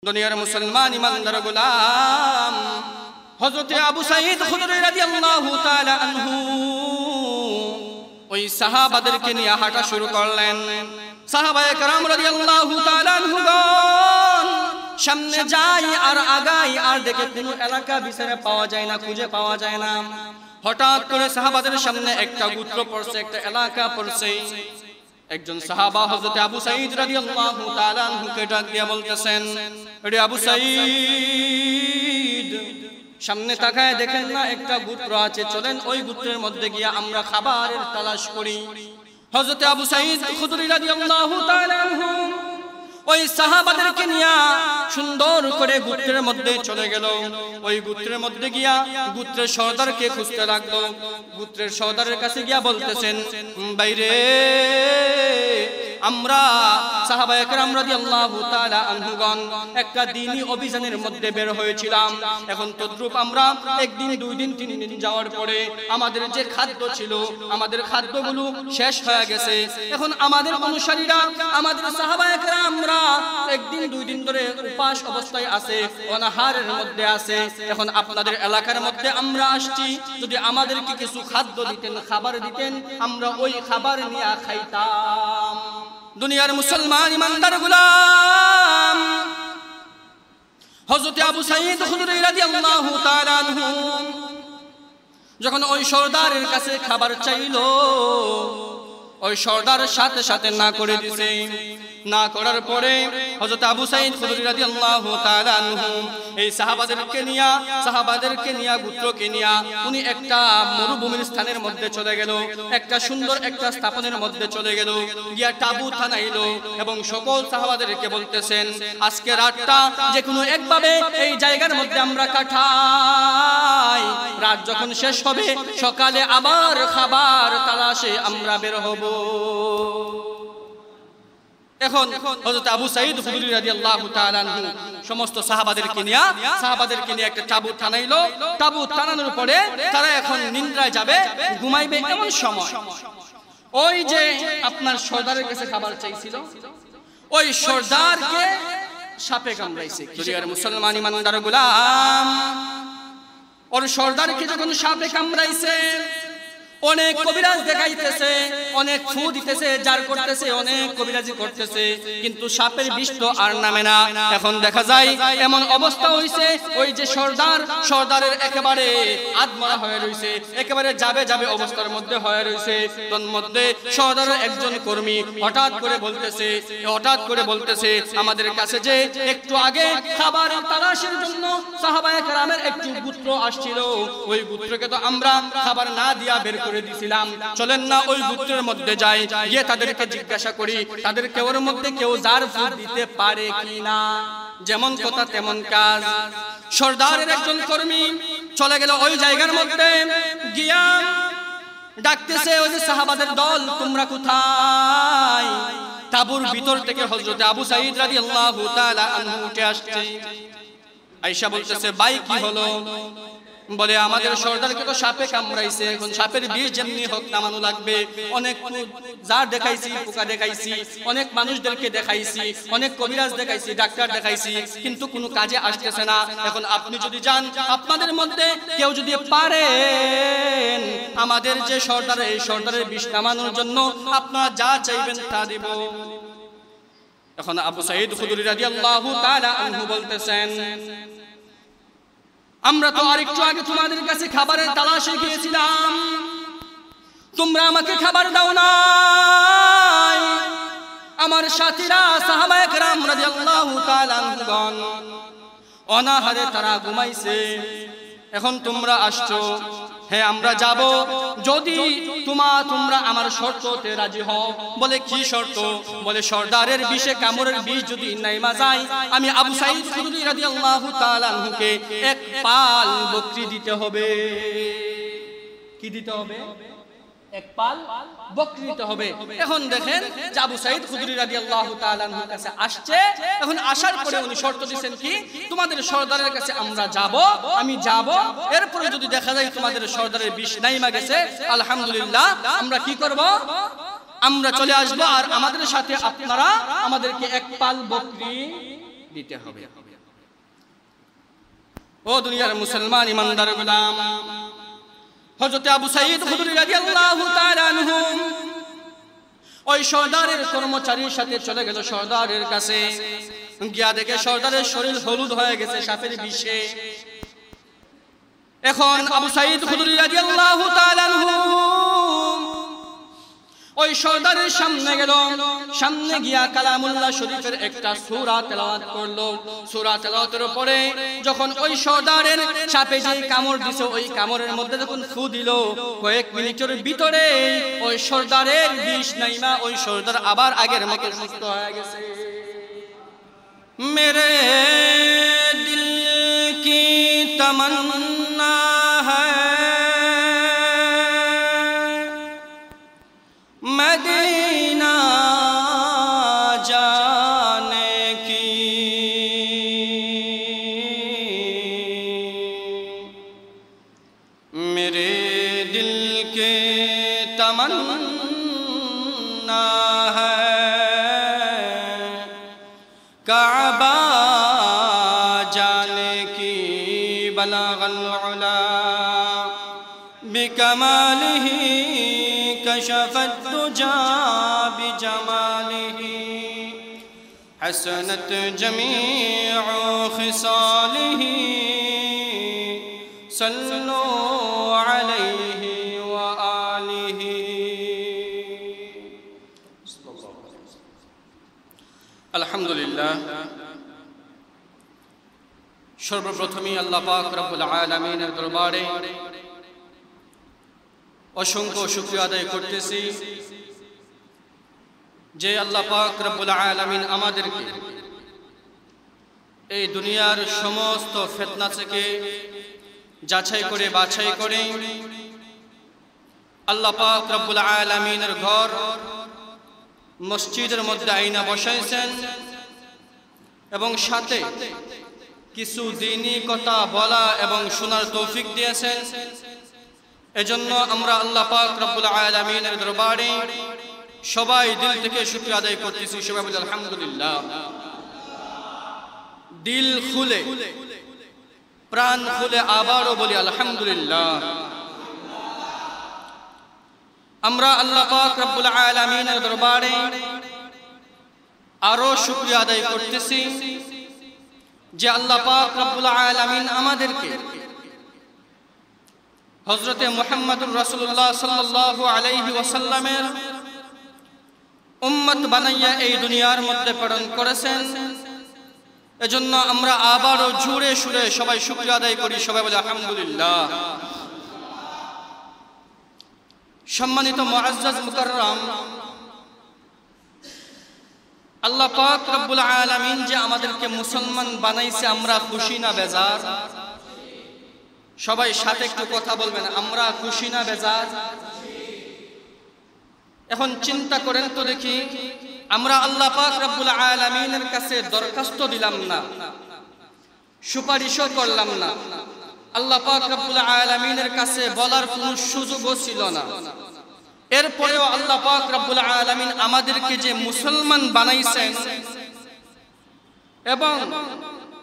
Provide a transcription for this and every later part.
দুনিয়ার মুসলমান ইমানদার গোলাম হযরত আবু সাঈদ খুদরী রাদিয়াল্লাহু তাআলা আনহু ওই সাহাবাদেরকে নিয়ে হাঁটা শুরু করলেন। সাহাবায়ে কেরাম রাদিয়াল্লাহু তাআলা আনহুগণ সামনে যায় আর আগায়, আর দেখে কোনো এলাকা বিচারে পাওয়া যায় না, খুঁজে পাওয়া যায় না। হঠাৎ করে সাহাবাদের সামনে একটা গোত্র পড়ছে, একটা এলাকা পড়ছে। একজন সাহাবা হযরত আবু সাঈদ রাদিয়াল্লাহু তাআলা আনহুকে ডাক দিয়ে বলতেছেন, রে আবু সাঈদ, সামনে তাকায় দেখেন না একটা গোত্র আছে, চলেন ওই গোত্রের মধ্যে গিয়ে আমরা খাবারের তালাশ করি। হযরত আবু সাঈদ খুদরী রাদিয়াল্লাহু তাআলা আনহু ওই সাহাবাদেরকে নিয়ে সুন্দর করে গোত্রের মধ্যে চলে গেল। ওই গোত্রের মধ্যে গিয়া গোত্রের সর্দারকে খুঁজতে লাগলো। গোত্রের সর্দারের কাছে গিয়া বলতেছেন, বাইরে আমরা সাহাবায়ে কেরাম রাদিয়াল্লাহু তাআলা আনহুগণ একটা দ্বীনি অভিযানের মধ্যে বের হয়েছিলাম। এখন তদ্রূপ আমরা একদিন, দুই দিন, তিন দিন যাওয়ার পরে আমাদের যে খাদ্য ছিল, আমাদের খাদ্যগুলো শেষ হয়ে গেছে। এখন আমাদের অনুসারীরা, আমাদের সাহাবায়ে কেরামরা একদিন, দুই দিন ধরে উপাস অবস্থায় আছে, অনাহারের মধ্যে আছে। এখন আপনাদের এলাকার মধ্যে আমরা আসছি, যদি আমাদেরকে কিছু খাদ্য দিতেন, খাবার দিতেন, আমরা ওই খাবার নিয়ে খাইতাম। দুনিয়ার মুসলমান ইমানদার গোলাম হযরত আবু সাঈদ খুদরী রাদিয়াল্লাহু তাআলা আনহু যখন ওই সর্দারের কাছে খাবার চাইলো, ওই সর্দার সাথে সাথে না করে দিছে। না করার পরে হযরত আবু সাঈদ খুদরী রাদিয়াল্লাহু তাআলা আনহু এই সাহাবাদেরকে নিয়া গোত্রকে নিয়া উনি একটা মরুভূমির স্থানের মধ্যে চলে গেল, একটা সুন্দর একটা স্থাপনের মধ্যে চলে গেল, গিয়া তাবুত বানাইলো এবং সকল সাহাবাদেরকে বলতেছেন, আজকে রাতটা যে কোনো একভাবে এই জায়গার মধ্যে আমরা কাটাই, রাত যখন শেষ হবে সকালে আবার খাবার তালাশে আমরা বের হব। এখন হযরত আবু সাঈদ খুদরী রাদিয়াল্লাহু তাআলা আনহু সমস্ত সাহাবাদেরকে নিয়ে একটা তাবুত টানাইলো। তাবুত টানানোর পরে তারা এখন নিদ্রায় যাবে, ঘুমাইবে। এমন সময় ওই যে আপনার সর্দারের কাছে খাবার চাইছিল, ওই সর্দারকে সাপে কামড়াইছে। দুনিয়ার মুসলমান ইমানদার গোলাম, ওর সর্দারকে যখন সাপে কামড়াইছে, অনেক কবিরাজ দেখাইতেছে, অনেক ফু দিতেছে, জার করতেছে, অনেক কবিরাজি করতেছে, কিন্তু সাপের বিষ তো আর নামে না। এখন দেখা যায় এমন অবস্থা হইছে, ওই যে সর্দারের একেবারে আধমরা হয়ে রইছে, একেবারে যাবে অবস্থার মধ্যে হয়ে রইছে। তোর মধ্যে সর্দারের একজন কর্মী হঠাৎ করে বলতেছে, আমাদের কাছে যে একটু আগে খাবারের তালাশের জন্য সাহাবায়ে কেরামের একটি গোত্র আসছিল, ওই গোত্রকে তো আমরা খাবার না দিয়া বের করে দিয়েছিলাম, চলেন না ওই গোত্রের মধ্যে যাই, গিয়ে তাদেরকে জিজ্ঞাসা করি তাদের কেউর মধ্যে কেউ জার ফুট দিতে পারে কিনা। যেমন কথা তেমন কাজ। সর্দারের একজন কর্মী চলে গেল ওই জায়গার মধ্যে, গিয়া ডাকতেছে, ওই যে সাহাবাদের দল, তোমরা কোথায়? তাঁবুর ভিতর থেকে হযরত আবু সাঈদ রাদিয়াল্লাহু তাআলা আনহু উঠে আসছে। আয়েশা বলতেছে, ভাই কি হলো? বলে, আমাদের সর্দারকে তো সাপে কামড়াইছে, এখন সাপের বিষ যেমনি হোক নামানো লাগবে। অনেক জার দেখাইছি, পোকা দেখাইছি, অনেক মানুষদেরকে দেখাইছি, অনেক কবিরাজ দেখাইছি, ডাক্তার দেখাইছি, কিন্তু কোনো কাজে আসতেছে না। এখন আপনি যদি যান, আপনাদের মধ্যে কেউ যদি পারেন আমাদের যে সর্দার, এই সর্দারের বিষ নামানোর জন্য আপনারা যা চাইবেন তা দিব। এখন আবু সাঈদ খুদরী রাদিয়াল্লাহু তাআলা আনহু বলতেছেন, আমরা তো আরেকটু আগে তোমাদের কাছে খাবারের তালাশে গিয়েছিলাম, তোমরা আমাকে খাবার দাও নাই। আমার সাথীরা সাহাবায়ে কেরাম রাদিয়াল্লাহু তাআলা আনহুগণ অনাহারে তারা ঘুমাইছে, এখন তোমরা আসছো, হ্যাঁ আমরা যাব, যদি তোমরা আমার শর্ততে রাজি হও। বলে, কি শর্ত? বলে, সর্দারের বিষে কামড়ের বিষ যদি নাইমা যায়, আমি আবু সাঈদ খুদরী রাদিয়াল্লাহু তাআলা আনহুকে এক পাল বকরি দিতে হবে। কি দিতে হবে? এক পাল বকরি দিতে হবে। এখন দেখেন যে আবু সাঈদ খুদরী রাদিয়াল্লাহু তাআলা আনহুর কাছে আসছে। এখন আসার পরে উনি শর্ত দিয়েছেন কি, তোমাদের সর্দারের কাছে আমরা যাব, আমি যাব, এরপরে যদি দেখা যায় তোমাদের সর্দারের বিষ নাইমা গেছে, আলহামদুলিল্লাহ, আমরা কি করব? আমরা চলে আসবো, আর আমাদের সাথে আপনারা আমাদেরকে এক পাল বকরি দিতে হবে। ও দুনিয়ার মুসলমান ইমানদার গোলাম, হযরত আবু সাঈদ খুদরী রাদিয়াল্লাহু তাআলা আনহু ওই সর্দারের কর্মচারীর সাথে চলে গেল সর্দারের কাছে। গিয়া দেখে সর্দারের শরীর হলুদ হয়ে গেছে সাপের বিষে। এখন আবু সাঈদ খুদরী রাদিয়াল্লাহু তাআলা আনহু ওই সর্দারের সামনে গেল। সামনে গিয়া কালামুল্লাহ শরীফের একটা সূরা তেলাওয়াত করলো। সূরা তেলাওয়াতের পরে যখন ওই সর্দারের সাপে যে কামড় দিছে, ওই কামড়ের মধ্যে যখন ফু দিল, কয়েক মিনিটের ভিতরে ওই সর্দারের বিষ নাইমা ওই সর্দার আবার আগের মতো সুস্থ হয়ে গেছে। মেরে দিল কি তমন্না मदीना जाने की, मेरे दिल के तमन्ना है काबा जाने की, बलगल उला बिकमालिही कशफत तुजा बिजमालिही, हसनत जमीउ खिसालिही, सल्लु अलैहि व आलिहि। अल्हम्दुलिल्लाह, सर्वप्रथमेই আল্লাহ পাক রব্বুল আলামিনের দরবারে অসংখ্য শুকরিয়া আদায় করতেছি যে আল্লাহ পাক রব্বুল আলামিন আমাদেরকে এই দুনিয়ার সমস্ত ফিতনা থেকে যাচাই করে বাছাই করে আল্লাহ পাক রব্বুল আলামিনের ঘর মসজিদের মধ্যে আইনা বসাইছেন এবং সাথে কিছু দ্বীনি কথা বলা এবং শোনার তৌফিক দিয়েছেন। এজন্য আমরা আল্লাহ পাক রব্বুল আলামিনের দরবারে সবাই দিল থেকে শুকরিয়া আদায় করতেছি। সবাই বলি আলহামদুলিল্লাহ। দিল খুলে প্রাণ খুলে আবারও বলি আলহামদুলিল্লাহ। আমরা আল্লাহ পাক রব্বুল আলামিনের দরবারে আরো শুকরিয়া আদায় করতেছি যে আল্লাহ পাক রব্বুল আলামিন আমাদেরকে হযরতে মুহাম্মদুর রাসূলুল্লাহ সাল্লাল্লাহু আলাইহি ওয়াসাল্লামের উম্মত বানাইয়া এই দুনিয়ার মধ্যে প্রেরণ করেছেন। এজন্য আমরা আবারও জোরে সুরে সবাই শুকরিয়া আদায় করি। সবাই বলি আলহামদুলিল্লাহ। সম্মানিত মুআজ্জাজ মুকাররম, আল্লাহ পাক রব্বুল আলামিন যে আমাদেরকে মুসলমান বানাইছে, আমরা খুশি না বেজার? সবাই সাথে একটু কথা বলবেন, আমরা খুশি না বেজার? এখন চিন্তা করেন তো দেখি, আমরা আল্লাহ পাক রব্বুল আলামিনের কাছে দরখাস্ত দিলাম না, সুপারিশও করলাম না, আল্লাহ পাক রব্বুল আলামিনের কাছে বলার কোনো সুযোগও ছিল না, এরপরেও আল্লাহ পাক রব্বুল আলামিন আমাদেরকে যে মুসলমান বানাইছেন এবং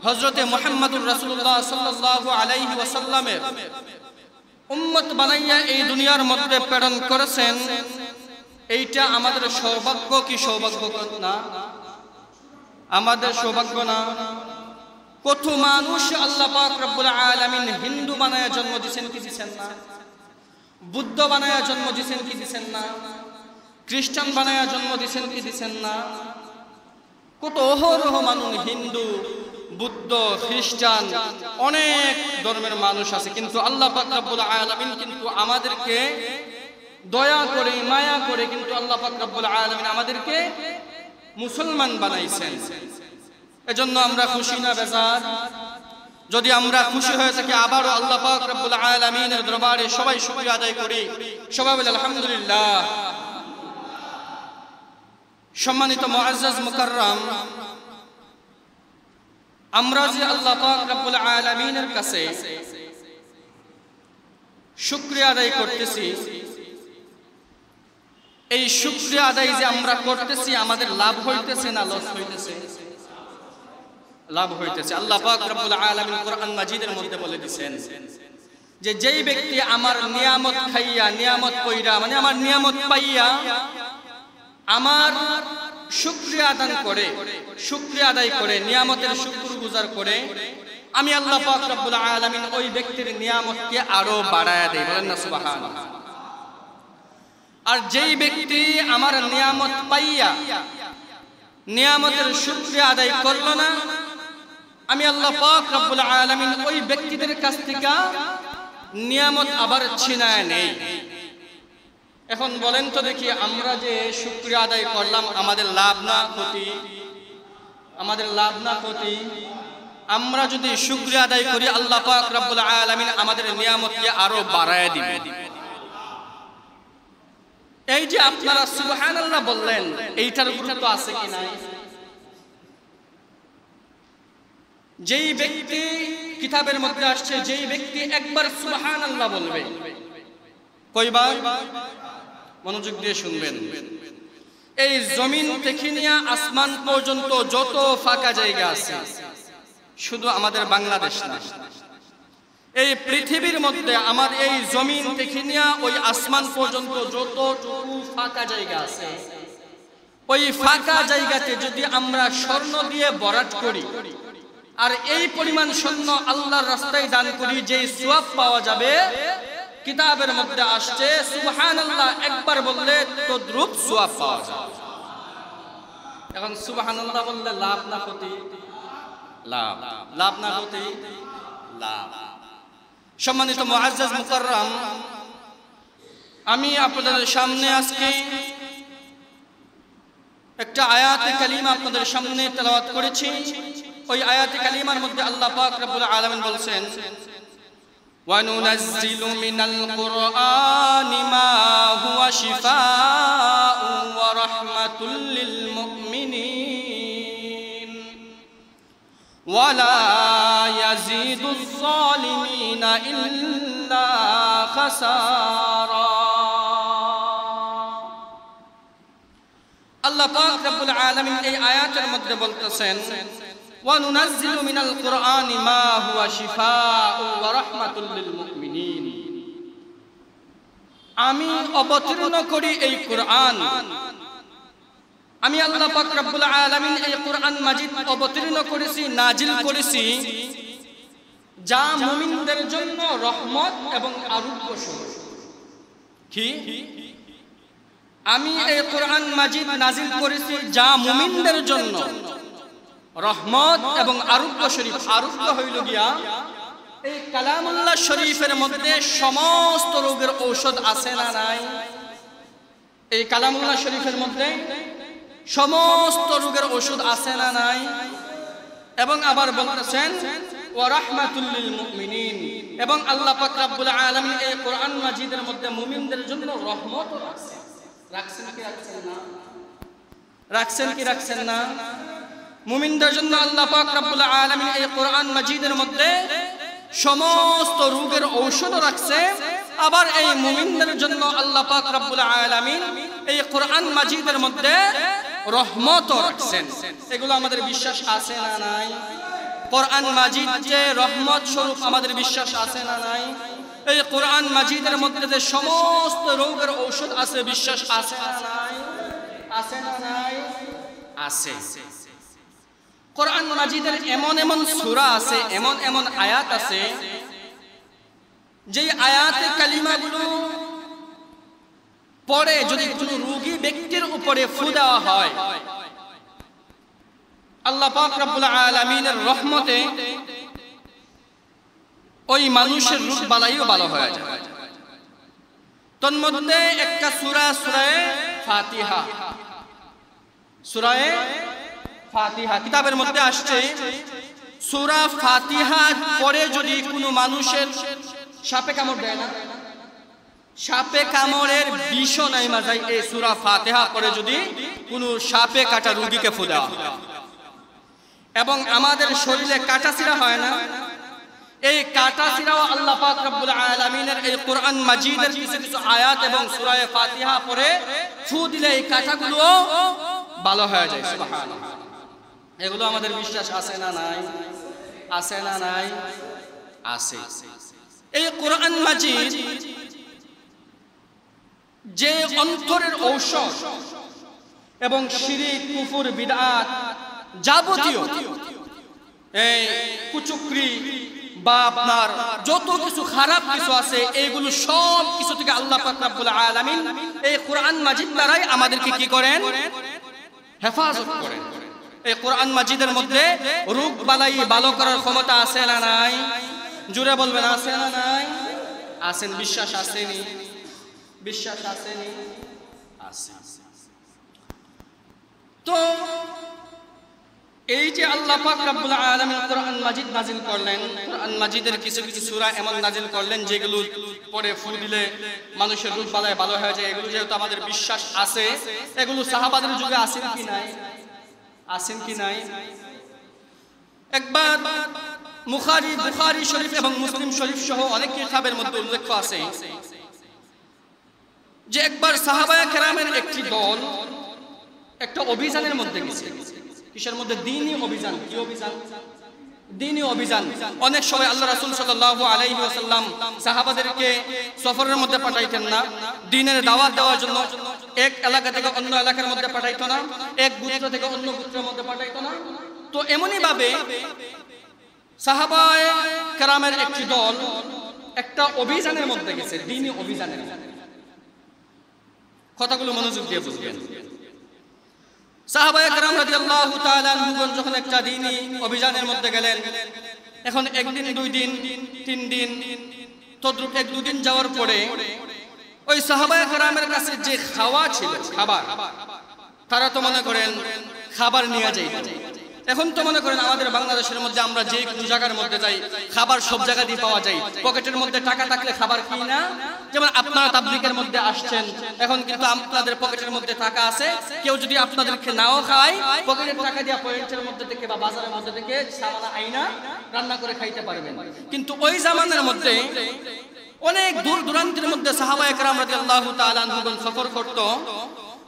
হযরতে মুহাম্মদুর রাসূলুল্লাহ সাল্লাল্লাহু আলাইহি ওয়াসাল্লামের উম্মত বানাইয়া এই দুনিয়ার মধ্যে প্রেরণ করেছেন, এইটা আমাদের সৌভাগ্য কি সৌভাগ্য না? আমাদের সৌভাগ্য না? কত মানুষ আল্লাহ পাক রব্বুল আলামিন হিন্দু বানায়া জন্ম দিয়েছেন কি দিবেন না? বুদ্ধ বানায়া জন্ম দিয়েছেন কি দিবেন না? খ্রিস্টান বানায়া জন্ম দিয়েছেন কি দিবেন না? কত অহরহ মানুষ হিন্দু, বুদ্ধ, খ্রিস্টান, অনেক ধর্মের মানুষ আছে, কিন্তু আল্লাহ পাক রব্বুল আলামিন কিন্তু আমাদেরকে দয়া করে মায়া করে কিন্তু আল্লাহ পাক রব্বুল আলামিন আমাদেরকে মুসলমান বানাইছেন। এজন্য আমরা খুশি না বেজার? যদি আমরা খুশি হয়ে থাকি, আবারও আল্লাহ পাক রব্বুল আলামিনের দরবারে সবাই শুকরিয়া আদায় করি। সবাই বলি আলহামদুলিল্লাহ। সম্মানিত মুআজ্জাজ মুকাররম, আমরা যে আল্লাহ পাক রব্বুল আলামিনের কাছে শুকরিয়া আদায় করতেছি, এই শুকরিয়া আদায় যে আমরা করতেছি, আমাদের লাভ হইতেছে না লস হইতেছে? লাভ হইতেছে। আল্লাহ পাক রব্বুল আলামিন কোরআন মাজিদের মধ্যে বলে দিয়েছেন যে যেই ব্যক্তি আমার নিয়ামত খাইয়া, নিয়ামত কইরা মানে আমার নিয়ামত পাইয়া আমার শুকরিয়া আদান করে, শুকরিয়া আদায় করে, নিয়ামতের শুকরগুজার করে, আমি আল্লাহ পাক রব্বুল আলামিন ওই ব্যক্তির নিয়ামতকে আরো বাড়ায়া দেই। বলেন না সুবহানাল্লাহ। আর যেই ব্যক্তি আমার নিয়ামত পাইয়া নিয়ামতের শুকরিয়া আদায় করলো না, আমি আল্লাহ পাক রব্বুল আলামিন ওই ব্যক্তিদের কাছ থেকে নিয়ামত আবার ছিনায় নেই। এখন বলেন তো দেখি, আমরা যে শুকরিয়া আদায় করলাম আমাদের লাভ না ক্ষতি? আমাদের লাভ না ক্ষতি? আমরা যদি শুকরিয়া আদায় করি আল্লাহ পাক রব্বুল আলামিন আমাদের নিয়ামতকে আরো বাড়ায় দিবেন। এই যে আপনারা সুবহানাল্লাহ বললেন, এইটার গুরুত্ব আছে কি নাই? যেই ব্যক্তি, কিতাবের মধ্যে আসছে, যেই ব্যক্তি একবার সুবহানাল্লাহ বলবে, কয়বার? মনোযোগ দিয়ে শুনবেন। এই জমিন থেকে নিয়ে আসমান পর্যন্ত যত ফাঁকা জায়গা আছে, শুধু আমাদের বাংলাদেশ না, এই পৃথিবীর মধ্যে আমার এই জমিন থেকে নিয়ে ওই আসমান পর্যন্ত যতটুকু ফাঁকা জায়গা আছে, ওই ফাঁকা জায়গাতে যদি আমরা স্বর্ণ দিয়ে ভরাট করি আর এই পরিমাণ স্বর্ণ আল্লাহর রাস্তায় দান করি, যে সওয়াব পাওয়া যাবে, কিতাবের মধ্যে আসছে সুবহানাল্লাহ একবার বললে তদ্রূপ সওয়াব পাওয়া যাবে। এখন সুবহানাল্লাহ বললে লাভ না ক্ষতি? লাভ। লাভ না ক্ষতি? লাভ। সম্মানিত মুআজ্জাজ মুকাররম, আমি আপনাদের সামনে আজকে একটা আয়াতে কালিমা আপনাদের সামনে তেলাওয়াত করেছি। ওই আয়াতে কালিমার মধ্যে আল্লাহ পাক রব্বুল আলামিন বলছেন, ওয়া নুনাজ্জিলু মিনাল কুরআনি মা হুয়া শিফাউন ওয়া রাহমাতুল লিল মুমিনিন ওয়া লা ইয়াজিদুজ যালিমিনা ইল্লা খাসারা। আল্লাহ পাক রব্বুল আলামিন এই আয়াতের মধ্যে বলতেছেন, ওয়া নুনাজ্জিলু মিনাল কুরআনি মা হুয়া শিফাউন ওয়া রাহমাতুল লিল মুমিনিন। আমি অবতীর্ণ করি এই কুরআন, আমি আল্লাহ পাক রব্বুল আলামিন এই কুরআন মাজিদ অবতীর্ণ করেছি, নাজিল করেছি, যা মুমিনদের জন্য রহমত এবং আরোগ্য স্বরূপ। কি? আমি এই কুরআন মাজিদ নাজিল করেছি যা মুমিনদের জন্য রহমত এবং আরোগ্য শরীফ। আরোগ্য হইল গিয়া এই কালামুল্লাহ শরীফের মধ্যে সমস্ত রোগের ঔষধ আছে না নাই? এই কালামুল্লাহ শরীফের মধ্যে সমস্ত রোগের ঔষধ আছে না নাই? এবং আবার বলতেছেন ওয়া রাহমাতুল লিল মুমিনিন, এবং আল্লাহ পাক রব্বুল আলামিন এই কুরআন মাজিদের মধ্যে মুমিনদের জন্য রহমত রাখছেন। রাখছেন কি রাখছেন না? রাখছেন কি রাখছেন না? মুমিনদের জন্য আল্লাহ পাক রব্বুল আলামিন এই কুরআন মাজিদের মধ্যে সমস্ত রোগের ঔষধ রাখছে। আবার এই মুমিনদের জন্য আল্লাহ পাক রব্বুল আলামিন এই কুরআন মাজিদের মধ্যে রহমত রাখছেন। এগুলো আমাদের বিশ্বাস আছে না নাই? কুরআন মাজিদ যে রহমত স্বরূপ আমাদের বিশ্বাস আছে না নাই? এই কুরআন মাজিদের মধ্যে যে সমস্ত রোগের ঔষধ আছে, বিশ্বাস আছে না নাই? আছে না নাই? আছে। কুরআন মাজিদের এমন এমন সূরা আছে, এমন এমন আয়াত আছে, যেই আয়াতে কালিমাগুলো পড়ে যদি কোনো রোগী ব্যক্তির উপরে ফু দেওয়া হয়, আল্লাহ পাক রব্বুল আলামিনের রহমতে ওই মানুষের রোগ বালাইও ভালো হয়ে যায়। তন্মধ্যে একটা সূরা সূরায়ে ফাতিহা। সূরায়ে ফাতিহা কিতাবের মধ্যে আসছে, সূরা ফাতিহা পড়ে যদি কোনো মানুষের সাপে কামড় দেয় না, সাপে কামড়ের বিষও নাই মাঝাই, এই সূরা ফাতিহা পড়ে যদি কোনো সাপে কাটা রোগীকে ফু দেওয়া হয়, এবং আমাদের শরীরে কাটাছিড়া হয় না, এই কাটাছিড়াও আল্লাহ পাক রব্বুল আলামিনের এই কুরআন মাজিদের কিছু কিছু আয়াত এবং সূরা ফাতিহা পড়ে ফু দিলে এই কাটাগুলো ভালো হয়ে যায়। সুবহানাল্লাহ। এগুলো আমাদের বিশ্বাস আছে না নাই? আছে না নাই? আছে। এই কোরআন মাজিদ যে অন্তরের ঔষধ এবং শিরক কুফর বিদআত যাবতীয় এই কুচক্রি বা আপনার যত কিছু খারাপ কিছু আছে এইগুলো সব কিছু থেকে আল্লাহ পাক রব্বুল আলামিন এই কোরআন মাজিদ দ্বারাই আমাদেরকে কি করেন? হেফাজত করেন। এই কোরআন মাজিদের মধ্যে রোগ বালাই ভালো করার ক্ষমতা আছে না নাই? জোরে বলবেন আছে না নাই? আছেন। বিশ্বাস আসেনি? বিশ্বাস আসেনি? আছে। তো এই যে আল্লাহ পাক রব্বুল আলামিন কোরআন মাজিদ নাজিল করলেন, কোরআন মাজিদের কিছু কিছু সূরা এমন নাজিল করলেন যেগুলো পড়ে ফু দিলে মানুষের রোগ বালাই ভালো হয়ে যায়। এগুলো যেহেতু আমাদের বিশ্বাস আছে, এগুলো সাহাবাদের যুগে আছেন কি নাই? আছেন কি নাই? একবার বুখারী শরীফ এবং মুসলিম শরীফ সহ অনেক কিতাবের মধ্যে উল্লেখ আছে যে একবার সাহাবায়ে কেরামের একটি দল একটা অভিযানের মধ্যে গেছে। কিসের মধ্যে? দ্বীনি অভিযান। কি অভিযান? দ্বীনি অভিযান। অনেক সময় আল্লাহ রাসূল সাল্লাল্লাহু আলাইহি ওয়াসাল্লাম সাহাবাদেরকে সফরের মধ্যে পাঠাইতেন না, দ্বীনের দাওয়াত দেওয়ার জন্য। এক এলাকা থেকে অন্য এলাকার মধ্যে পাঠাইতো না, এক গোত্র থেকে অন্য গোত্রের মধ্যে পাঠাইতো না। তো এমনই ভাবে সাহাবায়ে কেরামের একটি দল একটা অভিযানের মধ্যে গেছে, দ্বীনি অভিযানের। কথাগুলো মনোযোগ দিয়ে বুঝবেন। সাহাবায়ে কেরাম রাদিয়াল্লাহু তাআলা আনহুগণ যখন একটা দ্বীনি অভিযানের মধ্যে গেলেন, এখন একদিন, দুই দিন, তিন দিন, তদ্রুপ এক দুদিন যাওয়ার পরে ওই সাহাবায়ে কেরামের কাছে যে খাওয়া ছিল, খাবার, তারা তো মনে করেন খাবার নিয়ে যায়। এখন তো মনে করেন আমাদের বাংলাদেশের মধ্যে আমরা যে কোনো জায়গার মধ্যে যাই, খাবার সব জায়গা দিয়ে পাওয়া যায়। পকেটের মধ্যে টাকা থাকলে খাবার কিন না। যেমন আপনারা তাবলীগের মধ্যে আসছেন, এখন কিন্তু আপনাদের পকেটের মধ্যে টাকা আছে, কেউ যদি আপনাদেরকে নাও খায়, পকেটের টাকা দিয়ে পকেটের মধ্যে থেকে বা বাজারের মধ্যে থেকে সামানা আইনা রান্না করে খাইতে পারবেন। কিন্তু ওই জামানার মধ্যে অনেক দূর দূরান্তের মধ্যে সাহাবায়ে কেরাম রাদিয়াল্লাহু তাআলা আনহুগণ সফর করত,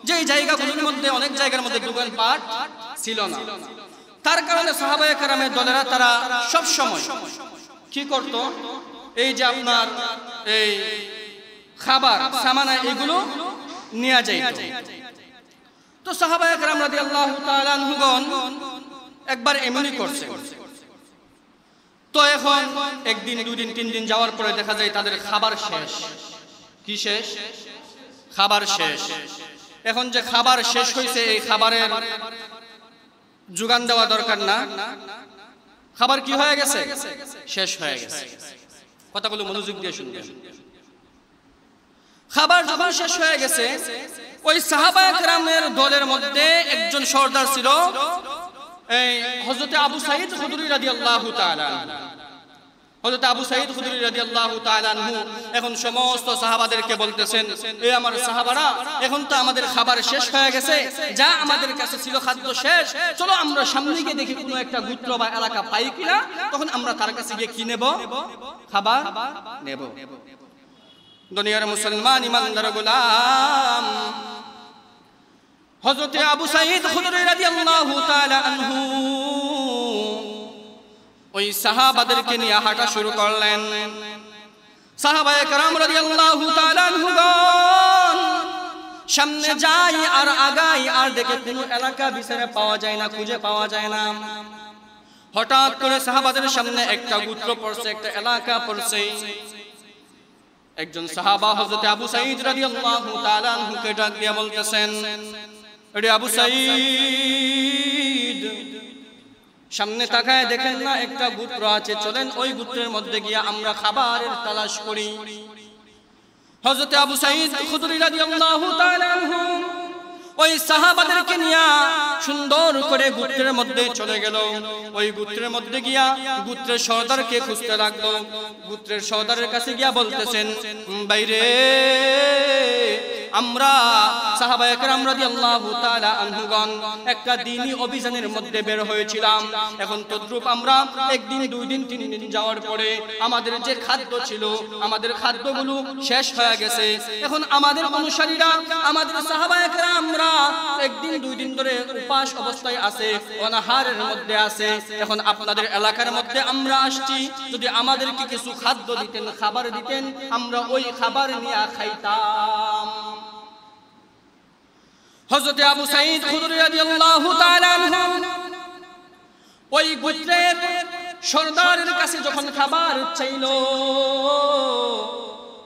যেই জায়গাগুলোর মধ্যে অনেক জায়গার মধ্যে দোকানপাট ছিল না। তার কারণে সাহাবায়ে কেরামের দলেরা তারা সব সময় কি করত? এই যে আপনার এই খাবার সামানা এগুলো নিয়ে যাইত। তো সাহাবায়ে কেরাম রাদিয়াল্লাহু তাআলা আনহুগণ একবার এমনই করছে। তো এখন একদিন, দুই দিন, তিন দিন যাওয়ার পরে দেখা যায় তাদের খাবার শেষ। কি শেষ? খাবার শেষ। এখন যে খাবার শেষ হয়েছে, এই খাবারের যোগান দেওয়া দরকার না? খাবার কি হয়ে গেছে? শেষ হয়ে গেছে। কথাগুলো মনোযোগ দিয়ে শুনবেন। খাবার যখন শেষ হয়ে গেছে, ওই সাহাবায়ে কেরামের দলের মধ্যে একজন সর্দার ছিল, এই হযরত আবু সাঈদ খুদরী রাদিয়াল্লাহু তাআলা। হযরত আবু সাঈদ খুদরী রাদিয়াল্লাহু তাআলা আনহু এখন সমস্ত সাহাবাদেরকে বলতেছেন, এই আমার সাহাবারা, এখন তো আমাদের খাবার শেষ হয়ে গেছে, যা আমাদের কাছে ছিল খাদ্য শেষ, চলো আমরা সামনে গিয়ে দেখি কোনো একটা গোত্র বা এলাকা পাই কিনা, তখন আমরা তার কাছে গিয়ে কি নেব? খাবার নেব। দুনিয়ার মুসলমান ইমানদার গোলাম, হযরত আবু সাঈদ খুদরী রাদিয়াল্লাহু তাআলা আনহু ওই সাহাবাদেরকে নিয়ে হাঁটা শুরু করলেন। সাহাবায়ে কেরাম রাদিয়াল্লাহু তাআলা আনহুগণ সামনে যাই আর আগাই, আর দেখে কোনো এলাকা বিচারে পাওয়া যায় না, খুঁজে পাওয়া যায় না। হঠাৎ করে সাহাবাদের সামনে একটা গোত্র পড়ছে, একটা এলাকা পড়ছে। একজন সাহাবা হযরত আবু সাঈদ রাদিয়াল্লাহু তাআলা আনহুকে ডাক দিয়ে বলতেছেন, রে আবু সাঈদ, সামনে তাকায় দেখেন না একটা গোত্র আছে, চলেন ওই গোত্রের মধ্যে গিয়ে আমরা খাবারের তালাশ করি। হযরত আবু সাঈদ খুদরী রাদিয়াল্লাহু তাআলা আনহু ওই সাহাবাদেরকে নিয়ে সুন্দর করে গোত্রের মধ্যে চলে গেল। ওই গোত্রের মধ্যে গিয়া গোত্রের সর্দারকে খুঁজতে লাগলো। গোত্রের সর্দারের কাছে গিয়া বলতেছেন, বাইরে আমরা সাহাবায়ে কেরাম রাদিয়াল্লাহু তাআলা আনহুগণ একটা দ্বীনি অভিযানের মধ্যে বের হয়েছিলাম। এখন তদ্রূপ আমরা একদিন, 2 দিন, 3 দিন যাওয়ার পরে আমাদের যে খাদ্য ছিল, আমাদের খাদ্যগুলো শেষ হয়ে গেছে। এখন আমাদের অনুসারীরা, আমাদের সাহাবায়ে কেরামরা একদিন, 2 দিন ধরে উপাস অবস্থায় আছে, অনাহারের মধ্যে আছে। এখন আপনাদের এলাকার মধ্যে আমরা আসছি, যদি আমাদেরকে কিছু খাদ্য দিতেন, খাবার দিতেন, আমরা ওই খাবার নিয়ে খাইতাম। হযরত আবু সাঈদ খুদরী রাদিয়াল্লাহু তাআলা আনহু ওই গোত্রের সরদারের কাছে যখন খাবার চাইল,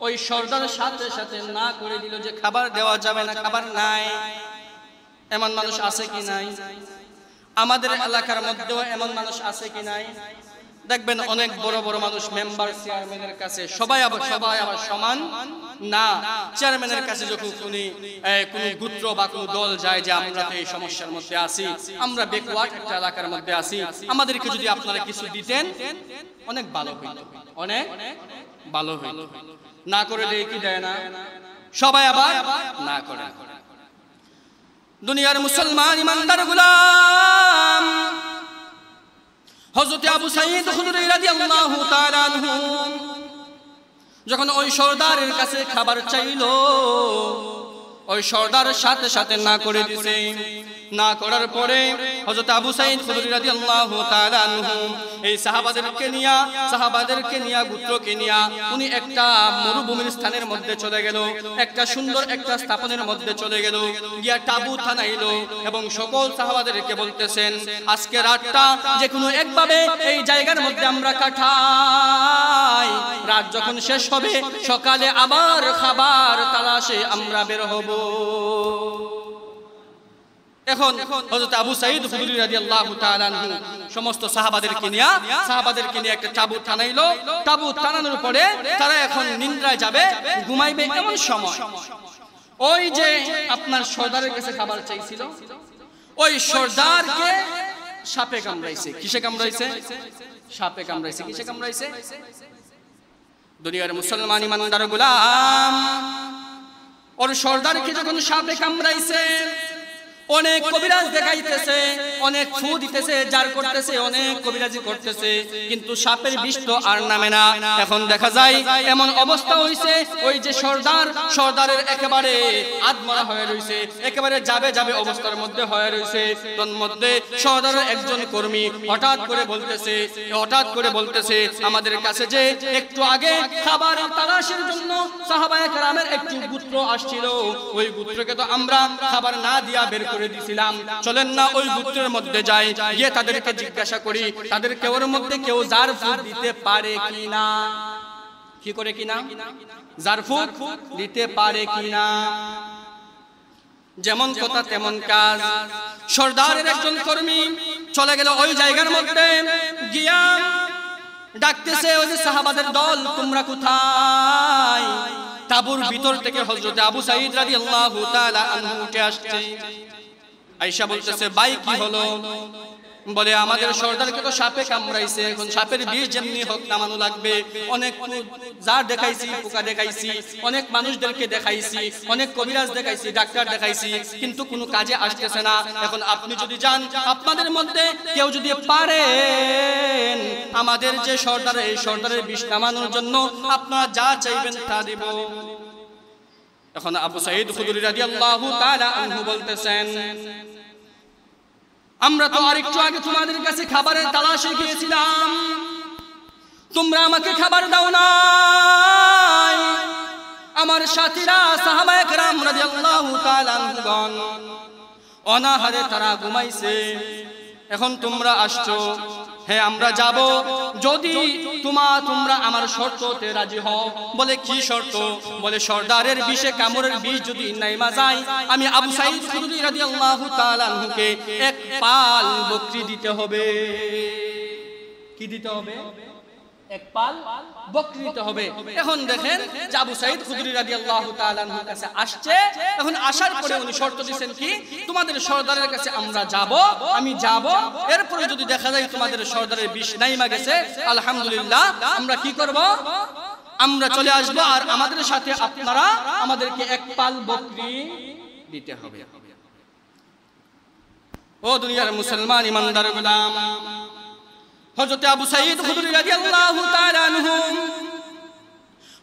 ওই সরদার সাথে সাথে না করে দিল যে খাবার দেওয়া যাবে না, খাবার নাই। এমন মানুষ আছে কি নাই? আমাদের এলাকার মধ্যেও এমন মানুষ আছে কি নাই? দেখবেন অনেক বড় বড় মানুষ মেম্বার, চেয়ারম্যানের কাছে সবাই আবার সমান না। চেয়ারম্যানের কাছে যখন কোন গোত্র বা কোন দল যায় যে আমরা তো এই সমস্যার মধ্যে আছি, আমরা ব্যাকওয়ার্ড একটা এলাকার মধ্যে আছি, আমাদেরকে যদি আপনারা কিছু দিতেন অনেক ভালো হইত, অনেক ভালো হইত। না করে দেয় কি দেয় না? সবাই আবার না করে। দুনিয়ার মুসলমান ইমানদার গোলাম হযরত আবু সাঈদ খুদরী রাদিয়াল্লাহু তাআলা আনহু যখন ওই সরদারের কাছে খাবার চাইল, ওই সরদার সাথে সাথে না করে দিয়েছে। না করার পরে হযরত আবু সাঈদ খুদরী রাদিয়াল্লাহু তাআলা আনহু এই সাহাবাদেরকে নিয়া গোত্রকে নিয়া উনি একটা মরুভূমির স্থানের মধ্যে চলে গেল, একটা সুন্দর একটা স্থাপনের মধ্যে চলে গেল, গিয়া তাবুত বানাইলো এবং সকল সাহাবাদেরকে বলতেছেন, আজকে রাতটা যে কোনো একভাবে এই জায়গার মধ্যে আমরা কাটাই, রাত যখন শেষ হবে সকালে আবার খাবার তালাশে আমরা বের হব। এখন হযরত আবু সাঈদ খুদরী রাদিয়াল্লাহু তাআলা আনহু সমস্ত সাহাবাদেরকে নিয়ে একটা তাবুত বানাইলো। তাবুত বানানোর পরে তারা এখন নিদ্রায় যাবে, ঘুমাইবে। এমন সময় ওই যে আপনার সরদারের কাছে খাবার চাইছিল, ওই সরদারকে সাপে কামড়াইছে। কিসে কামড়াইছে? সাপে কামড়াইছে। কিসে কামড়াইছে? দুনিয়ার মুসলমান ইমানদার গোলাম ওর সরদারকে যখন সাপে কামড়াইছে, অনেক কবিরাজ দেখাইতেছে, অনেক ফু দিতেছে, জার করতেছে, অনেক কবিরাজি করতেছে, কিন্তু সাপের বিষ তো আর নামে না। এখন দেখা যায় এমন অবস্থা হইছে, ওই যে সরদারের একেবারে আধমরা হয়ে রইছে, একেবারে যাবে অবস্থার মধ্যে হয়ে রইছে। তোর মধ্যে সরদারের একজন কর্মী হঠাৎ করে বলতেছে আমাদের কাছে যে একটু আগে খাবার তালাশের জন্য সাহাবায়ে কেরামের একটি গোত্র আসছিল, ওই গোত্রকে তো আমরা খাবার না দিয়া বের করে দিছিলাম, চলেন না ওই গোত্রের মধ্যে যাই, গিয়ে তাদেরকে জিজ্ঞাসা করি তাদের কেউর মধ্যে কেউ জারফুক দিতে পারে কিনা। কি করে কিনা? জারফুক দিতে পারে কিনা। যেমন কথা তেমন কাজ। সরদারের একজন কর্মী চলে গেল ওই জায়গার মধ্যে, গিয়া ডাকতেছে, ওই যে সাহাবাদের দল তোমরা কোথায়? তাবুর ভিতর থেকে হযরত আবু সাঈদ রাদিয়াল্লাহু তাআলা আনহু উঠে আসছে। আয়েশা বলতেছে, ভাই কি হলো? বলে আমাদের সরদারকে তো সাপে কামড়াইছে, এখন সাপের বিষ যেমনি হোক নামানো লাগবে। অনেক জার দেখাইছি, পোকা দেখাইছি, অনেক মানুষদেরকে দেখাইছি, অনেক কবিরাজ দেখাইছি, ডাক্তার দেখাইছি, কিন্তু কোনো কাজে আসতেছে না। এখন আপনি যদি যান, আপনাদের মধ্যে কেউ যদি পারেন আমাদের যে সরদার, এই সরদারের বিষ নামানোর জন্য আপনারা যা চাইবেন তা দেব। এখন আবু সাঈদ খুদরী রাদিয়াল্লাহু তাআলা আনহু বলতেছেন, আমরা তো আরেকটু আগে তোমাদের কাছে খাবারের তালাশে গিয়েছিলাম, তোমরা আমাকে খাবার দাও নাই। আমার সাথীরা সাহাবায়ে কেরাম রাদিয়াল্লাহু তাআলা আনহুগণ অনাহারে তারা ঘুমাইছে, এখন তোমরা আসছো, হ্যাঁ আমরা যাব যদি তোমরা আমার শর্ততে রাজি হও। বলে কি শর্ত? বলে সরদারের বিষে কামড়ের বিষ যদি নাইমা যায়, আমি আবু সাঈদ খুদরী রাদিয়াল্লাহু তাআলা আনহুকে এক পাল বকরি দিতে হবে। কি দিতে হবে? এক পাল বকরি দিতে হবে। এখন দেখেন যে আবু সাঈদ খুদরী রাদিয়াল্লাহু তাআলা আনহুর কাছে আসছে। এখন আসার পরে উনি শর্ত দিয়েছেন কি, তোমাদের সরদারের কাছে আমরা যাব, আমি যাব, এরপরে যদি দেখা যায় তোমাদের সরদারের বিষ নাইমা গেছে, আলহামদুলিল্লাহ, আমরা কি করব? আমরা চলে আসব আর আমাদের সাথে আপনারা আমাদেরকে এক পাল বকরি দিতে হবে। ও দুনিয়ার মুসলমান ইমানদার গোলাম, হযরত আবু সাঈদ খুদরী রাদিয়াল্লাহু তাআলা আনহু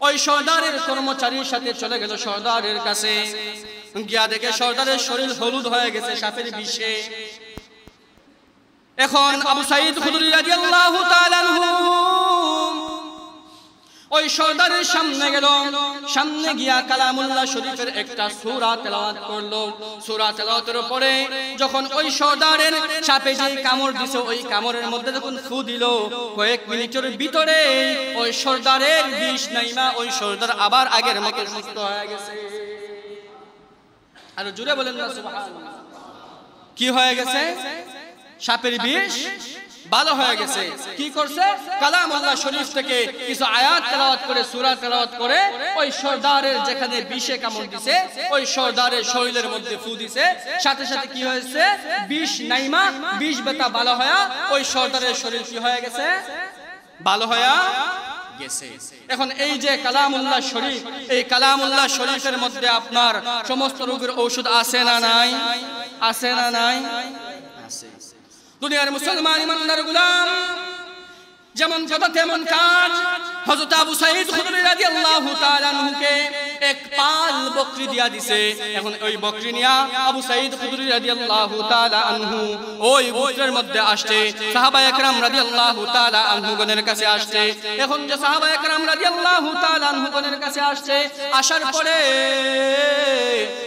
ওই সর্দারের কর্মচারীর সাথে চলে গেল সর্দারের কাছে। গিয়া দেখে সর্দারের শরীর হলুদ হয়ে গেছে সাপের বিষে। এখন আবু সাঈদ খুদরী রাদিয়াল্লাহু তাআলা আনহু ওই সর্দারের সামনে গেল। সামনে গিয়া কালামুল্লাহ শরীফের একটা সূরা তেলাওয়াত করলো। সূরা তেলাওয়াতের পরে যখন ওই সর্দারের সাপে যে কামড় দিছে, ওই কামড়ের মধ্যে যখন ফু দিল, কয়েক মিনিটের ভিতরে ওই সর্দারের বিষ নাইমা ওই সর্দার আবার আগের মতো সুস্থ হয়ে গেছে। আর জোরে বলেন না সুবহানাল্লাহ। কি হয়ে গেছে? সাপের বিষ ভালো হয়ে গেছে। কি করছে? কালামুল্লাহ শরীফ থেকে কিছু আয়াত তেলাওয়াত করে, সূরা তেলাওয়াত করে ওই সর্দারের যেখানে বিষে কামড় দিছে ওই সর্দারের শরীরের মধ্যে ফু দিছে। সাথে সাথে কি হয়েছে? বিষ নাইমা, বিষ ব্যথা ভালো হয়ে ওই সর্দারের শরীর কি হয়ে গেছে? ভালো হয়ে গেছে। এখন এই যে কালামুল্লাহ শরীফ, এই কালামুল্লাহ শরীফের মধ্যে আপনার সমস্ত রোগের ঔষধ আছে না নাই? আছে না নাই? আছে। দুনিয়ার মুসলমান ইমানদার গোলাম, যেমন কথা তেমন কাজ। হযরত আবু সাঈদ খুদরী রাদিয়াল্লাহু তাআলা আনহুকে এক পাল বকরি দিয়া দিছে। এখন ওই বকরি নিয়া আবু সাঈদ খুদরী রাদিয়াল্লাহু তাআলা আনহু ওই গোত্রের মধ্যে আসছে। সাহাবায়ে কেরাম রাদিয়াল্লাহু তাআলা আনহুগণের কাছে আসছে। এখন যে সাহাবায়ে কেরাম রাদিয়াল্লাহু তাআলা আনহুগণের কাছে আসছে, আসার পরে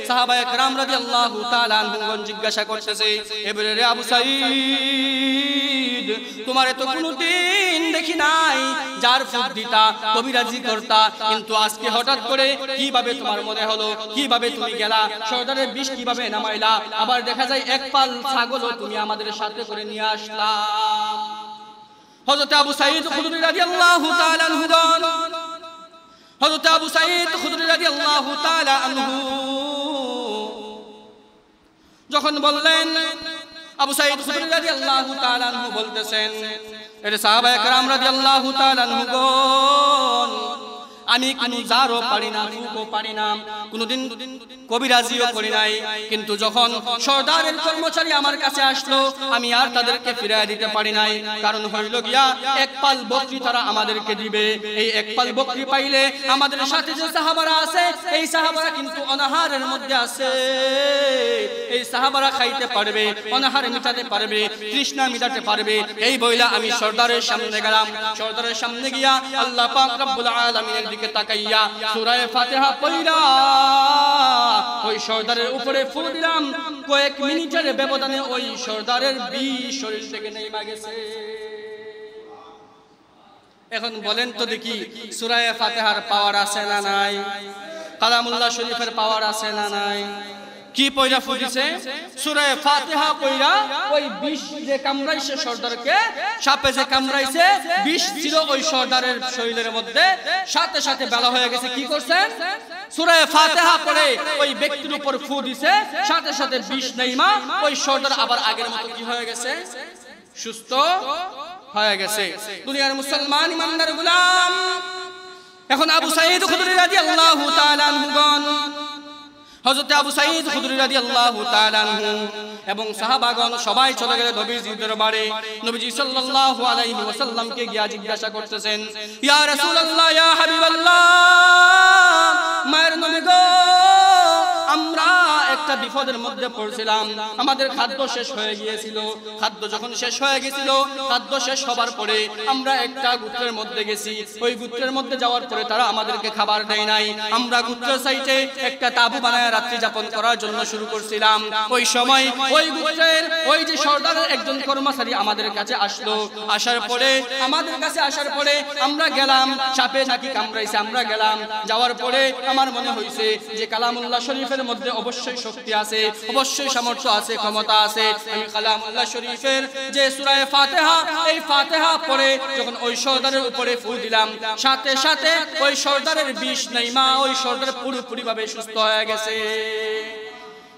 সাহাবায়ে কেরাম রাদিয়াল্লাহু তাআলা আনহুগণ জিজ্ঞাসা করতেছে, এবারে রে আবু সাঈদ, তোমারে তো কোনদিন দেখি নাই যার ফুক দিতা, কবিরাজি করতা, কিন্তু আজকে হঠাৎ করে কিভাবে তোমার মনে হলো? কিভাবে তুমি গেলা? সর্দারের বিষ কিভাবে নামাইলা? আবার দেখা যায় এক পাল ছাগলও তুমি আমাদের সাথে করে নিয়ে আসলা। হযরত আবু সাঈদ খুদরী রাদিয়াল্লাহু তাআলা আনহু, হযরত আবু সাঈদ খুদরী রাদিয়াল্লাহু তাআলা আনহু যখন বললেন, আবু সাঈদ খুদরী রাদিয়াল্লাহু তাআলা আনহু বলতেছেন, এর সাহাবায়ে কেরাম রাদিয়াল্লাহু তাআলা আনহুগণ, আমি কোনো জারও পারি না, ফুকও পারি না, কোনোদিন কবিরাজিও করি নাই, কিন্তু যখন সর্দারের কর্মচারী আমার কাছে আসলো আমি আর তাদেরকে ফিরিয়ে দিতে পারি নাই। কারণ হইল গিয়া এক পাল বকরি তারা আমাদেরকে দিবে। এই এক পাল বকরি পাইলে আমাদের সাথে যে সাহাবারা আছে, এই সাহাবারা কিন্তু অনাহারের মধ্যে আছে। এই সাহাবারা খাইতে পারবে, অনাহার মিটাতে পারবে, তৃষ্ণা মিটাতে পারবে। এই বইলা আমি সর্দারের সামনে গেলাম। সর্দারের সামনে গিয়া আল্লাহ পাক রব্বুল আলামিনের দিকে তাকাইয়া সূরা ফাতিহা পড়িলা ওই সর্দারের উপরে ফু দিলাম। কয়েক মিনিটের ব্যবধানে ওই সর্দারের বিষ শরীর থেকে নেমে গেছে। এখন বলেন তো দেখি, সূরা ফাতিহার পাওয়ার আছে না নাই? কালামুল্লাহ শরীফের পাওয়ার আছে না নাই? কি পয়রা ফুটিছে? সূরা ফাতিহা পয়রা ওই বিষ যে কামড়াইছে সর্দারকে, সাপে যে কামড়াইছে, বিষ ছিল ওই সর্দারের শরীরের মধ্যে, সাথে সাথে ভালো হয়ে গেছে। কি করছেন? সূরা ফাতিহা পড়ে ওই ব্যক্তির উপর ফু দিছে, সাথে সাথে বিষ নাইমা ওই সর্দার আবার আগের মতো কি হয়ে গেছে? সুস্থ হয়ে গেছে। দুনিয়ার মুসলমান ইমানদার গোলাম, এখন আবু সাঈদ খুদরী রাদিয়াল্লাহু তাআলা আনহুগণ, হযরত আবু সাঈদ খুদরী রাদিয়াল্লাহু তাআলা আনহু এবং সাহাবাগণ সবাই চলে গেলে নবীজির দরবারে। নবীজি সাল্লাল্লাহু আলাইহি ওয়াসাল্লামকে গিয়া জিজ্ঞাসা করতেছেন, ইয়া রাসূলুল্লাহ, ইয়া হাবিবাল্লাহ, মায়ের নবী গো, আমরা একটা বিপদের মধ্যে পড়ছিলাম। আমাদের খাদ্য শেষ হয়ে গিয়েছিল। খাদ্য যখন শেষ হয়ে গেছিল, খাদ্য শেষ হবার পরে আমরা একটা গোত্রের মধ্যে গেছি। ওই গোত্রের মধ্যে যাওয়ার পরে তারা আমাদেরকে খাবার দেয় নাই। আমরা গোত্রের সাইটে একটা তাঁবু বানায় রাত্রি যাপন করার জন্য শুরু করছিলাম। ওই সময় ওই গোত্রের ওই যে সর্দারের একজন কর্মচারী আমাদের কাছে আসলো। আসার পরে আমাদের কাছে আসার পরে আমরা গেলাম, সাপে নাকি কামড়াইছে, আমরা গেলাম। যাওয়ার পরে আমার মনে হয়েছে যে কালামুল্লাহ শরীফের মধ্যে অবশ্যই শক্তি আছে, অবশ্যই সামর্থ্য আছে, ক্ষমতা আছে। আমি কালামুল্লাহ শরীফের যে সূরা ফাতিহা, এই ফাতিহা পড়ে যখন ওই সর্দারের উপরে ফু দিলাম, সাথে সাথে ওই সর্দারের বিষ নাইমা ওই সর্দার পুরোপুরি ভাবে সুস্থ হয়ে গেছে।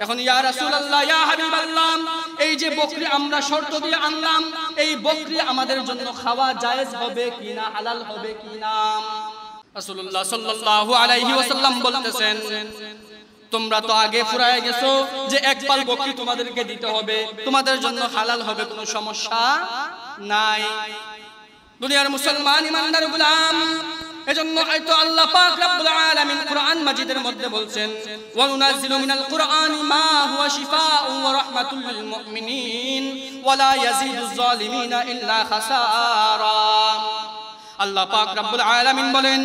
এখন ইয়া রাসূলুল্লাহ, ইয়া হাবিবাল্লাহ, এই যে বকরি আমরা শর্ত দিয়ে আনলাম, এই বকরি আমাদের জন্য খাওয়া জায়েজ হবে কিনা, হালাল হবে কিনা? রাসূলুল্লাহ সাল্লাল্লাহু আলাইহি ওয়াসাল্লাম বলতেছেন, তোমরা তো আগে ফুরায় গেছো যে এক পাল বকরি তোমাদেরকে দিতে হবে, তোমাদের জন্য হালাল হবে, কোনো সমস্যা নাই। দুনিয়ার মুসলমান ইমানদার গোলাম, এজন্য হয়তো আল্লাহ পাক রব্বুল আলামিন কুরআন মাজিদের মধ্যে বলছেন, ওয়া নুনাজ্জিলু মিনাল কুরআনি মা হুয়া শিফাউন ওয়া রাহমাতুল লিল মুমিনিন ওয়া লা ইয়াজিদুজ জালিমিনা ইল্লা খাসারা। আল্লাহ পাক রব্বুল আলামিন বলেন,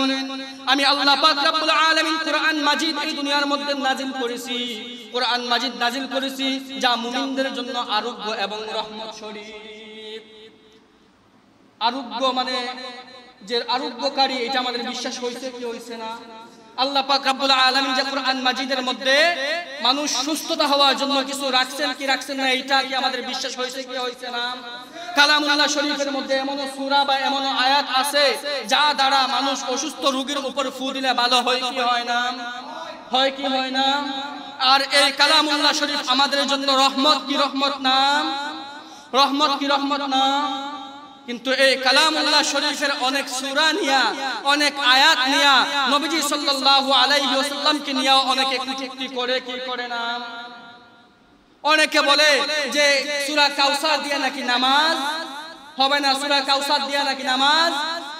আমি আল্লাহ পাক রব্বুল আলামিন কুরআন মাজিদ এই দুনিয়ার মধ্যে নাজিল করেছি, কুরআন মাজিদ নাজিল করেছি যা মুমিনদের জন্য আরোগ্য এবং রহমত স্বরূপ। আরোগ্য মানে যে আরোগ্যকারী, এটা আমাদের বিশ্বাস হইছে কি হইছে না? আল্লাহ পাক রব্বুল আলামিন যে কুরআন মাজিদের মধ্যে মানুষ সুস্থতা হওয়ার জন্য কিছু রাখছেন কি রাখছেন না, এটা কি আমাদের বিশ্বাস হইছে কি হইছে না? কালামুল্লাহ শরীফের মধ্যে এমন সূরা বা এমন আয়াত আছে যা দ্বারা মানুষ অসুস্থ রোগীর উপর ফু দিলে ভালো হয় কি হয় না? হয় কি হয় না? আর এই কালামুল্লাহ শরীফ আমাদের জন্য রহমত কি রহমত না? রহমত কি রহমত না? কিন্তু এই কালামুল্লাহ শরীফের অনেক সূরা নিয়া, অনেক আয়াত নিয়া, নবীজি সাল্লাল্লাহু আলাইহি ওয়াসাল্লামকে নিয়া অনেকে কুটুক্তি করে কি করে না? অনেকে বলে যে সূরা কাউসার দিয়া নাকি নামাজ হবে না, সূরা কাউসার দিয়া নাকি নামাজ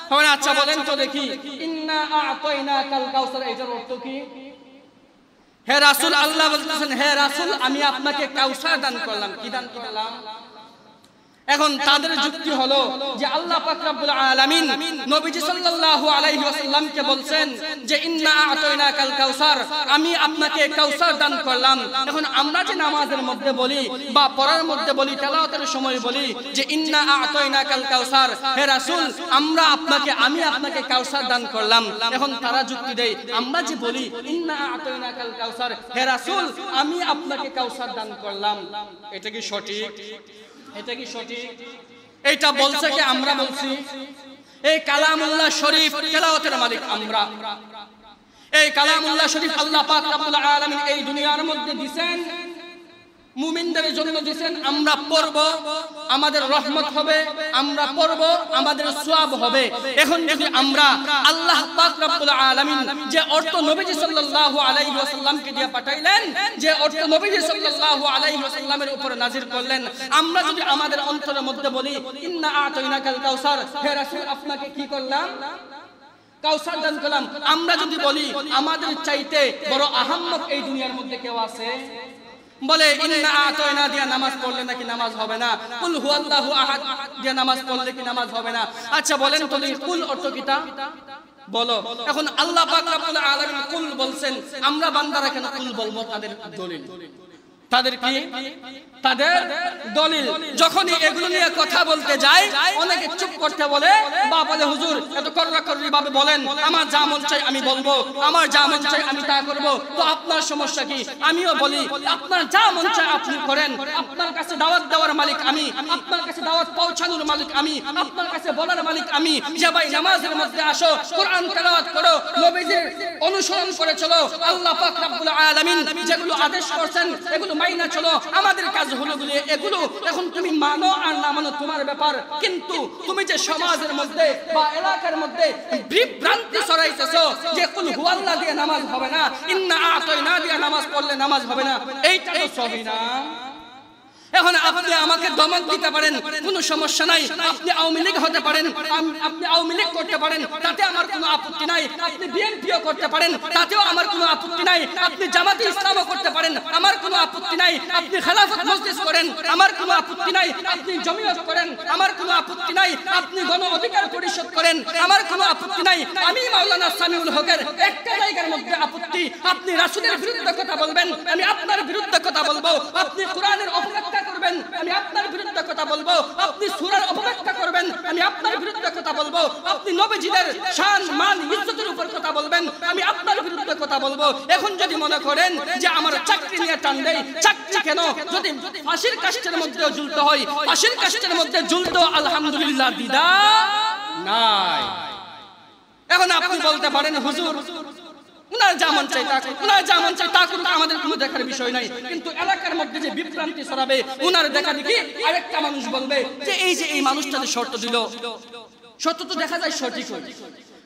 হবে না। আচ্ছা বলেন তো দেখি, ইন্না আ'তাইনাকাল কাউসার এটার অর্থ কি? হে রাসূল, আল্লাহ বলতেছেন, হে রাসূল আমি আপনাকে কাউসার দান করলাম। কি দান করলাম? এখন তাদের যুক্তি হলো যে আল্লাহ পাক রব্বুল আলামিন নবীজি সাল্লাল্লাহু আলাইহি ওয়াসাল্লামকে বলছেন যে ইন্না আ'তাইনাকাল কাউসার, আমি আপনাকে কাউসার দান করলাম। এখন আমরা যে নামাজের মধ্যে বলি বা পড়ার মধ্যে বলি, তেলাওয়াতের সময় বলি যে ইন্না আ'তাইনাকাল কাউসার, হে রাসূল আমি আপনাকে কাউসার দান করলাম। এখন তারা যুক্তি দেয়, আমরা যে বলি ইন্না আ'তাইনাকাল কাউসার, হে রাসূল আমি আপনাকে কাউসার দান করলাম, এটা কি সঠিক? এটা কি সঠিক? এটা বলছে কি আমরা বলছি? এই কালামুল্লাহ শরীফ তেলাওয়াতের মালিক আমরা। এই কালামুল্লাহ শরীফ আল্লাহ পাক রব্বুল আলামিন এই দুনিয়ার মধ্যে দিবেন, মুমিনদের জন্য দিবেন। আমরা পড়ব, আমাদের রহমত হবে, আমরা পড়ব, আমাদের সওয়াব হবে। এখন যদি আমরা আল্লাহ পাক রব্বুল আলামিন যে অর্থ নবীজি সাল্লাল্লাহু আলাইহি ওয়াসাল্লামকে দিয়ে পাঠাইলেন, যে অর্থ নবীজি সাল্লাল্লাহু আলাইহি ওয়াসাল্লামের উপর নাজিল করলেন, আমরা যদি আমাদের অন্তরের মধ্যে বলি ইন্না আ'তাইনাকাল কাউসার, হে রাসূল আপনাকে কি করলাম? কাউসার দান করলাম। আমরা যদি বলি আমাদের চাইতে বড় আহাম্মক এই দুনিয়ার মধ্যে কেউ আছে? বলে ইন্না আ'তাইনা দিয়া নামাজ পড়লে নাকি নামাজ হবে না, কুল হুয়াল্লাহু আহাদ দিয়া নামাজ পড়লে কি নামাজ হবে না? আচ্ছা বলেন তো কুল অর্থ কিটা বলো। এখন আল্লাহ পাক রব্বুল আলামিন কুল বলছেন, আমরা বান্দারা কেন কুল বলবো? তাদের দলিল, তাদের কি? তাদের দলিল। যখনই এগুলো নিয়ে কথা বলতে যায় অনেকে চুপ করতে বলে বা বলে হুজুর এত কররাকররি ভাবে বলেন, আমার যা মন চাই আমি বলবো, আমার যা মন চাই আমি তা করব, তো আপনার সমস্যা কি? আমিও বলি আপনার যা মন চাই আপনি করেন, আপনার কাছে দাওয়াত দেওয়ার মালিক আমি, আপনার কাছে দাওয়াত পৌঁছানোর মালিক আমি, আপনার কাছে বলার মালিক আমি যে ভাই নামাজের মধ্যে আসো, কোরআন তেলাওয়াত করো, নবীজির অনুসরণ করে চলো। আল্লাহ পাক রব্বুল আলামিন যেগুলো আদেশ করছেন এগুলো মাইনা চলো। আমাদের কাজ হলো এগুলো। এখন তুমি মানো আর না মানো তোমার ব্যাপার, কিন্তু তুমি যে সমাজের মধ্যে বা এলাকার মধ্যে বিভ্রান্তি ছড়াইতেছো যে কুল হুয়াল্লাহ দিয়ে নামাজ হবে না, ইন্না আ'তাইনা দিয়ে নামাজ পড়লে নামাজ হবে না, এইটা তো সহি না। এখন আপনি আমাকে দমক দিতে পারেন, কোনো সমস্যা নাই। আপনি আওয়ামী লীগ হতে পারেন, আপনি আওয়ামী লীগ করতে পারেন, তাতে আমার কোনো আপত্তি নাই। আপনি বিএনপিও করতে পারেন, তাতেও আমার কোনো আপত্তি নাই। আপনি জামাতে ইসলামও করতে পারেন, আমার কোনো আপত্তি নাই। আপনি খেলাফত মজলিস করেন, আমার কোনো আপত্তি নাই। আপনি জমিয়ত করেন, আমার কোনো আপত্তি নাই। আপনি গণ অধিকার পরিষদ করেন, আমার কোনো আপত্তি নাই। আমি মাওলানা সামিউল হকের একটা জায়গার মধ্যে আপত্তি, আপনি রাসূলের বিরুদ্ধে কথা বলবেন, আমি আপনার বিরুদ্ধে কথা বলবো। আপনি কোরআনের অপব্যাখ্যা করবেন, আমি আপনার বিরুদ্ধে কথা বলবো। আপনি সূরার অপব্যাখ্যা করবেন, আমি আপনার বিরুদ্ধে কথা বলবো। আপনি নবীজিদের শান মান ইজ্জতের উপর কথা বলবেন, আমি আপনার বিরুদ্ধে কথা বলবো। এখন যদি মনে করেন যে আমার চাকরি নিয়ে টান দেই, চাকরি কেন? যদি ফাঁসির কাষ্ঠের মধ্যে ঝুলতে হয়, ফাঁসির কাষ্ঠের মধ্যে ঝুলতো আলহামদুলিল্লাহ দিদা নাই। এখন আপনি বলতে পারেন হুজুর উনার যা মন চাই তা করুন, উনার যা মন চাই তা করুন, আমাদের কোনো দেখার বিষয় নাই। কিন্তু এলাকার মধ্যে যে বিভ্রান্তি ছড়াবে উনার দেখা দেখি আরেকটা মানুষ বলবে যে এই যে এই মানুষটাকে শর্ত দিল, শর্ত তো দেখা যায় সঠিক হয়,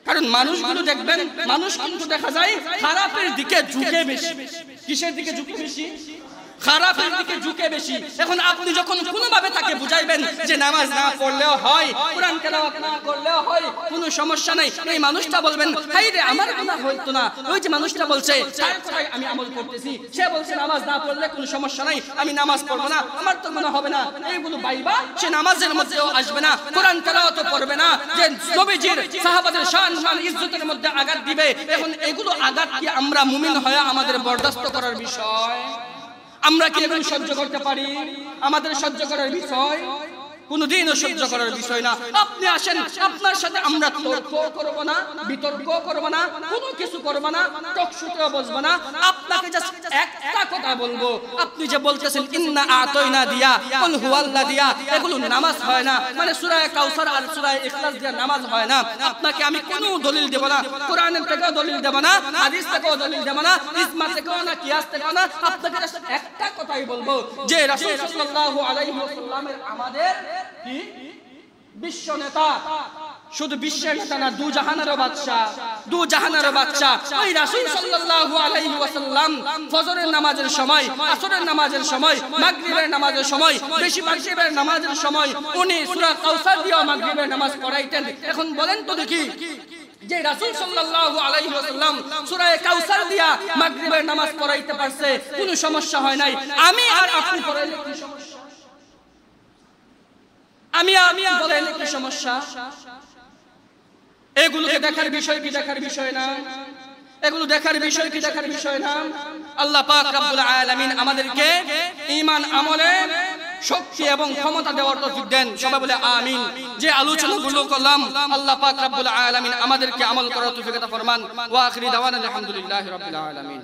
কারণ মানুষগুলো দেখবেন, মানুষ কিন্তু দেখা যায় খারাপের দিকে ঝুঁকে বেশি। কিসের দিকে ঝুঁকে বেশি? খারাপের দিকে ঝুঁকে বেশি। এখন আপনি যখন কোনোভাবে তাকে বুঝাইবেন যে নামাজ না পড়লেও হয়, কোরআন তেলাওয়াত না করলেও হয়, কোনো সমস্যা নাই, এই মানুষটা বলবেন হাই রে আমার গুনাহ হইতো না, ওই যে মানুষটা বলছে তার কথাই আমি আমল করতেছি, সে বলছে নামাজ না পড়লে কোনো সমস্যা নাই, আমি নামাজ পড়বো না, আমার তো গুনাহ হবে না, এইগুলো বাইবা সে নামাজের মধ্যেও আসবে না, কোরআন তেলাওয়াতও পড়বে না, যে নবীজির সাহাবাদের শান মান ইজ্জতের মধ্যে আঘাত দিবে। এখন এগুলো আঘাত কি আমরা মুমিন হয়ে আমাদের বরদাস্ত করার বিষয়? আমরা কি এগুলো সহ্য করতে পারি? আমাদের সহ্য করার বিষয়? কোনদিনও সহ্য করার বিষয় না। আপনি আসেন, আপনার সাথে আমরা তর্ক করব না, বিতর্ক করব না, কোনো কিছু করব না, টকশোতেও বসবো না। আপনাকে জাস্ট একটা কথা বলবো, আপনি যে বলতেছেন ইন্না আতাইনা দিয়া, কুল হুয়াল্লাহ দিয়া, এগুলো নামাজ হয় না, মানে সূরা কাউসার আর সূরা ইখলাস দিয়া নামাজ হয় না। আপনাকে আমি কোনো দলিল দেব না, কোরআনের থেকেও দলিল দেব না, হাদিস থেকেও দলিল দেব না, ইজমা থেকেও না, কিয়াস থেকেও না। আপনাকে জাস্ট একটা কথাই বলবো যে রাসূল সাল্লাল্লাহু আলাইহি ওয়াসাল্লামের আমাদের কি বিশ্ব নেতা, শুধু বিশ্বের নেতা না, দু জাহানেরও বাদশা, দু জাহানেরও বাদশা ওই রাসূল সাল্লাল্লাহু আলাইহি ওয়াসাল্লাম ফজরের নামাজের সময়, আসরের নামাজের সময়, মাগরিবের নামাজের সময়, মাগরিবের নামাজের সময় উনি সূরা কাউসার দিয়ে মাগরিবের নামাজ পড়াইতেন। এখন বলেন তো দেখি, যে রাসূল সাল্লাল্লাহু আলাইহি ওয়াসাল্লাম সূরা কাউসার দিয়া মাগরিবের নামাজ পড়াইতে পারছে, কোনো সমস্যা হয় নাই, আমি আর আপনি পড়াইলে কি সমস্যা? আমি বলেন কি সমস্যা? এগুলোকে দেখার বিষয় কি দেখার বিষয় না? এগুলো দেখার বিষয় কি দেখার বিষয় না? আল্লাহ পাক রব্বুল আলামিন আমাদেরকে ঈমান আমলে শক্তি এবং ক্ষমতা দেওয়ার তৌফিক দেন। সবাই বলে আমিন। যে আলোচনাগুলো করলাম আল্লাহ পাক রব্বুল আলামিন আমাদেরকে আমল করার তৌফিক দান ফরমান। ওয়া আখিরি দাওয়ানা আলহামদুলিল্লাহি রাব্বিল আলামিন।